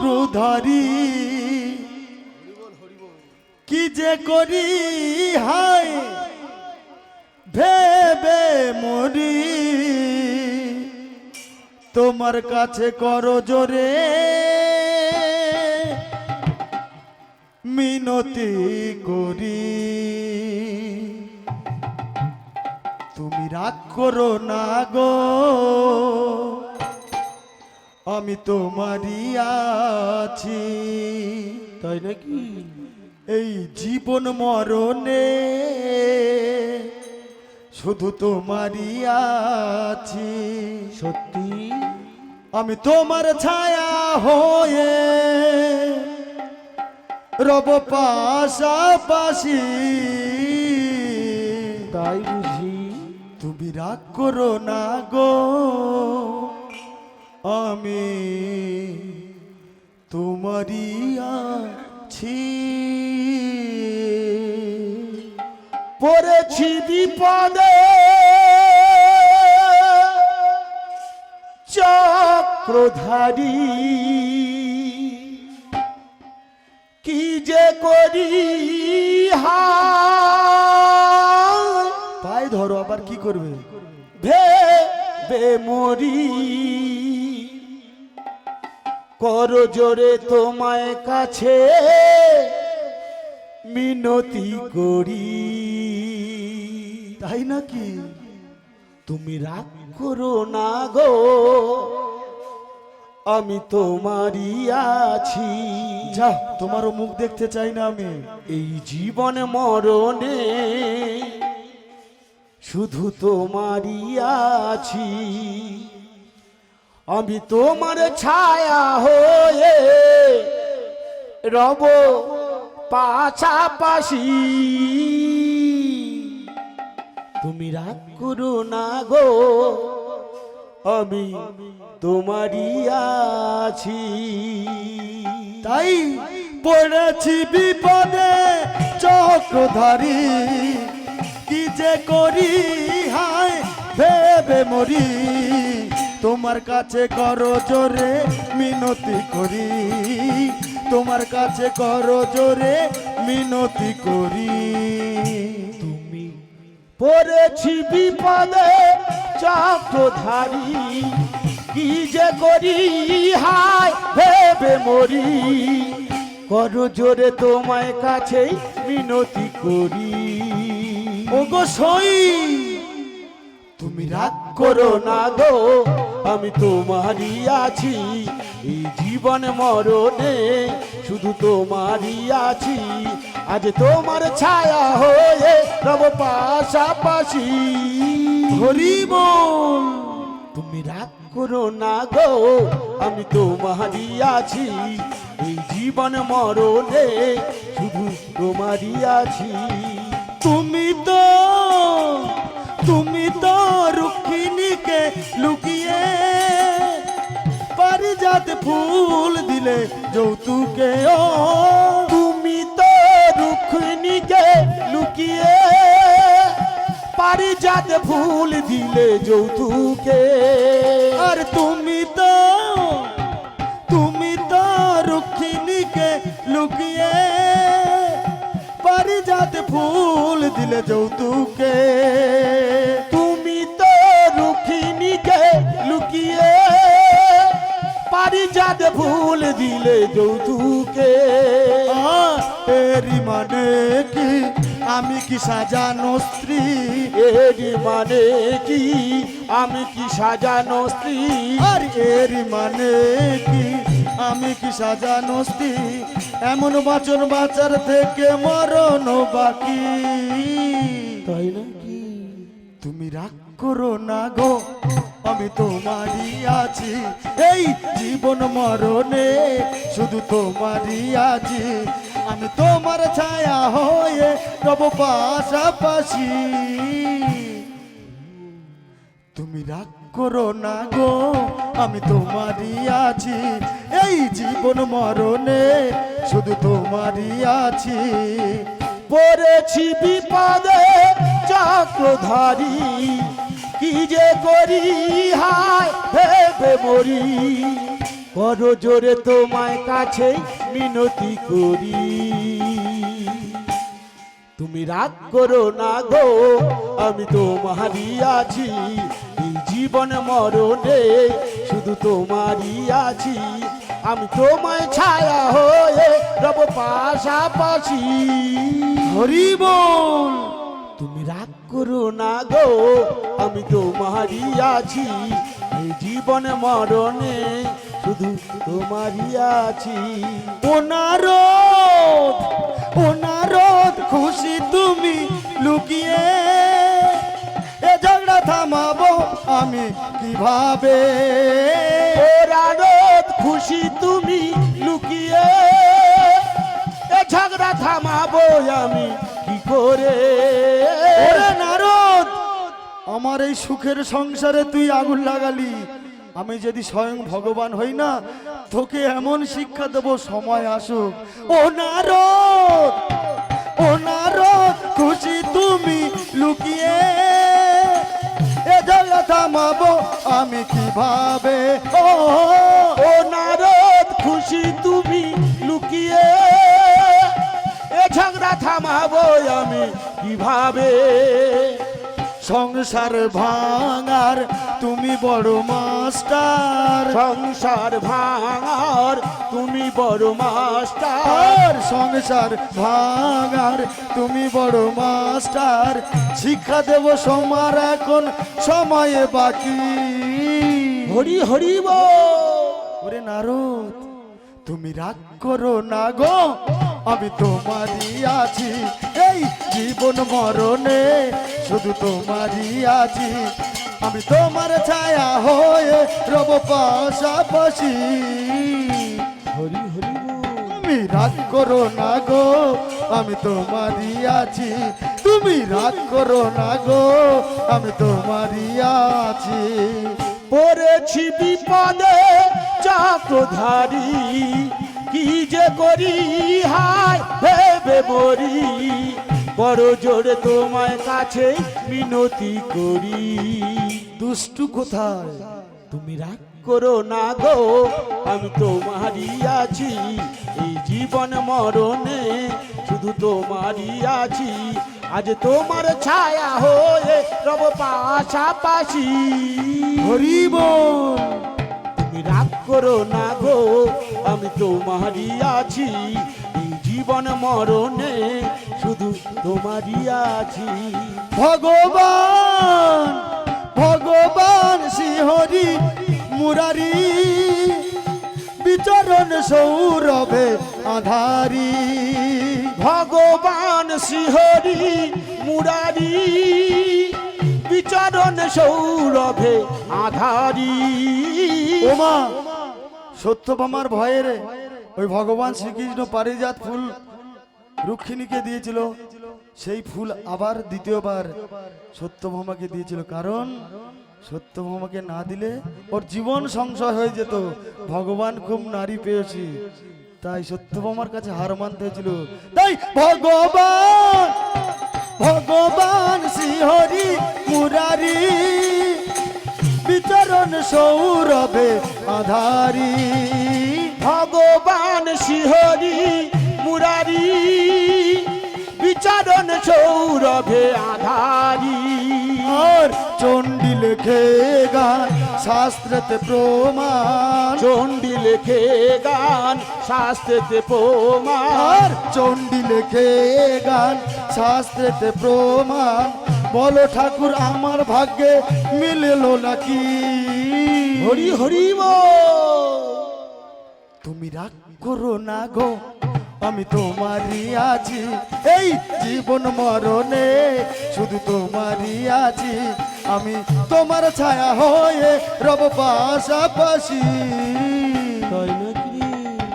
চক্রধারী কি যে করি হায় ভেবে মরি তোমার কাছে করো জোরে মিনতি করি তুমি রাগ করো না গো আমি তোমারই আছি তাই নাকি এই জীবন মরণে শুধু তোমারই আছি সত্যি আমি তোমার ছায়া হয়ে রব পাশাপাশি তাই বুঝি তুমি রাগ করো না গো আমি তোমারই আছি পড়েছি বিপদে চক্রধারী কি যে করি পায়ে ধরো আবার কি করবে ভেবে মরি করো জোরে তোমায় কাছে মিনতি করি তাই নাকি তুমি রাগ করো না গো আমি তোমারই আছি যা তোমারও মুখ দেখতে চাই না আমি এই জীবন মরণে শুধু তোমারই আছি আমি তোমার ছায়া হয়ে রব পাশাপাশি তুমি রাগ করো না গো আমি তোমারই আছি তাই পড়েছি বিপদে চক্রধারী কি যে করি হায় ভেবে মরি তোমার কাছে করো জোরে মিনতি করি তোমার কাছে করো জোরে মিনতি করি তুমি পড়েছি বিপদে চক্রধারী কি যে করি হায় ভেবে মরি করো জোরে তোমায় কাছে মিনতি করি ওগো সই তুমি রাগ করো না গো আমি তোমারই আছি এই জীবন মরণে শুধু তোমারই আছি আজ তোমার ছায়া হয়ে রব পাশাপাশি হরি বল তুমি রাগ করো না গো আমি তোমারই আছি এই জীবন মরণে শুধু তোমারই আছি তুমি তো রুক্মিণীকে লুকিয়ে পারিজাত ফুল দিলে যৌতুকে ও তুমি তো রুক্মিণীকে লুকিয়ে পারিজাত ফুল দিলে যৌতুকে আর তুমি তো রুক্মিণীকে লুকিয়ে পারিজাত ফুল দিলে যৌতুকে তুমি তো রুক্মিণীকে লুকিয়ে পারিজাত ফুল দিলে যৌতুকে এরি মানে কি আমি কি সাজানো স্ত্রী এরি মানে কি আমি কি সাজানো স্ত্রী আর এরি মানে কি আমি কি সাজানো স্ত্রী এমন বাঁচন বাঁচার থেকে মরণ বাকি তাই নাকি তুমি রাগ করো না গো আমি তোমারই আছি এই জীবন মরণে শুধু তোমারই আছি আমি তোমার ছায়া হয়ে রব পাশাপাশি তুমি রাগ করো না গো আমি তোমারই আছি এই জীবন মরণে শুধু তোমারই আছি পড়েছি বিপদে চক্রধারী কি যে করি হায় ভেবে মরি করো জোরে তোমায় কাছে মিনতি করি, তুমি রাগ করো না গো, আমি তোমারই আছি, এই জীবন মরণে শুধু তোমারই আছি, আমি তোমায় ছায়া হয়ে রব পাশাপাশি। হরি বল। তুমি রাগ করো না গো, আমি তোমারই আছি, এই জীবন মরণে শুধু তোমারই আছি। ওনারদ ওনারদ খুশি তুমি লুকিয়ে, এ ঝগড়া থামাবো আমি কিভাবে? রানত খুশি তুমি লুকিয়ে, এ ঝগড়া থামাবো আমি কি করে? ওরে নারদ, আমার এই সুখের সংসারে তুই আগুন লাগালি, আমি যদি স্বয়ং ভগবান হই না, তোকে এমন শিক্ষা দেব সময় আসুক। ও নারদ ও নারদ খুশি তুমি লুকিয়ে, এ ঝগড়া থামাবো আমি কিভাবে? ও নারদ খুশি তুমি লুকিয়ে, এ ঝগড়া থামাবো আমি কিভাবে? সংসার ভাঙার তুমি বড় মাস্টার, সংসার ভাঙার তুমি বড় মাস্টার, আর সংসার ভাঙার তুমি বড় মাস্টার, শিক্ষা দেব সমার এখন সময়ে বাকি। হরি হরি বল। ওরে নারদ, তুমি রাগ করো না গো, আমি তোমারই আছি, এই জীবন মরণে শুধু তোমারই আছি, আমি তোমার ছায়া হয়ে রব পাশাপাশি। হরি হরি বল। তুমি রাগ করো না গো, আমি তোমারই আছি, তুমি রাগ করো না গো, আমি তোমারই আছি। পড়েছি বিপদে চক্রধারী, কি যে করি হায় ভেবে মরি, বড় জোরে তোমায় কাছে মিনতি করি। দুষ্টু কোথায়? তুমি রাগ করো না গো, আমি তোমারই আছি, এই জীবন মরণে শুধু তোমারই আছি, আজ তোমার ছায়া হয়ে রব পাশাপাশি। হরি বল। তুমি রাগ করো না গো, আমি তোমারই আছি, এই জীবন মরণে শুধু তোমারই আছি। ভগবান ভগবান শ্রীহরি মুরারি, বিচরণ সৌরভে আধারি। ভগবান শ্রীহরি মুরারি, বিচরণ সৌরভে আধারি। ওমা, সত্যভামার ভয়ে রে ওই ভগবান শ্রীকৃষ্ণ পারিজাত ফুল রুক্মিণীকে দিয়েছিল, সেই ফুল আবার দ্বিতীয়বার সত্যভামাকে দিয়েছিল, কারণ সত্যভামাকে না দিলে ওর জীবন সংশয় হয়ে যেত। ভগবান খুব নারী পেয়েছি, তাই সত্যভামার কাছে হার মানতে হয়েছিল। তাই ভগবান ভগবান শ্রীহরি মুরারি, বিচরণ সৌরভে আধারি। ভগবান শ্রীহরি মুরারি, বিচরণ সৌরভে আধারি। আর চণ্ডী লেখে গান শাস্ত্রতে প্রমাণ, চণ্ডী লেখে গান শাস্ত্রেতে প্রমাণ, আর চণ্ডী লেখে গান শাস্ত্রেতে প্রমাণ। বলো ঠাকুর আমার ভাগ্যে মিললো নাকি? হরি হরি বল। তুমি রাগ করো না গো, আমি তোমারই আছি, এই জীবন মরণে শুধু তোমারই আছি, আমি তোমার ছায়া হয়ে রব পাশাপাশি। তাই নাকি?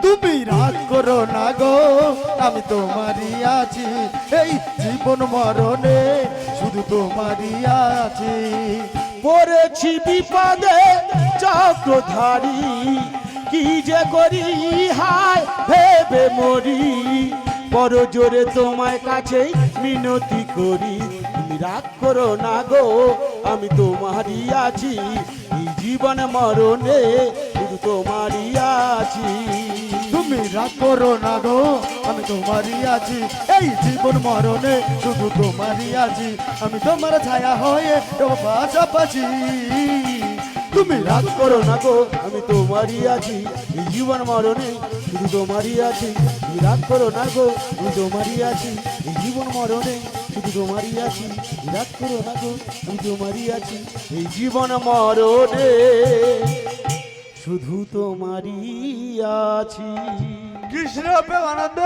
তুমি রাগ করো না গো, আমি তোমারই আছি, এই জীবন মরণে শুধু তোমারই আছি। পড়েছি বিপদে চক্রধারী, কি যে করি হায় ভেবে মরি, বড় জোরে তোমায় কাছে মিনতি করি। তুমি রাগ করো না গো, আমি তোমারই আছি, এই জীবন মরণে শুধু তোমারই রাগ করো না গো আমি তোমারই আছি এই জীবন মরণে শুধু তোমারই আছি আমি তোমার ছায়া হয়ে তোমার পাশাপাশি তুমি রাগ করো না গো আমি তোমারই আছি এই জীবন মরণে শুধু তোমারই আছি তুমি রাগ করো না গো আমি তোমারই আছি এই জীবন মরণে শুধু তোমারই আছি রাগ করো না গো আমি তোমারই আছি এই জীবন মরণে শুধু তোমারই আছি কৃষ্ণ প্রেমানন্দ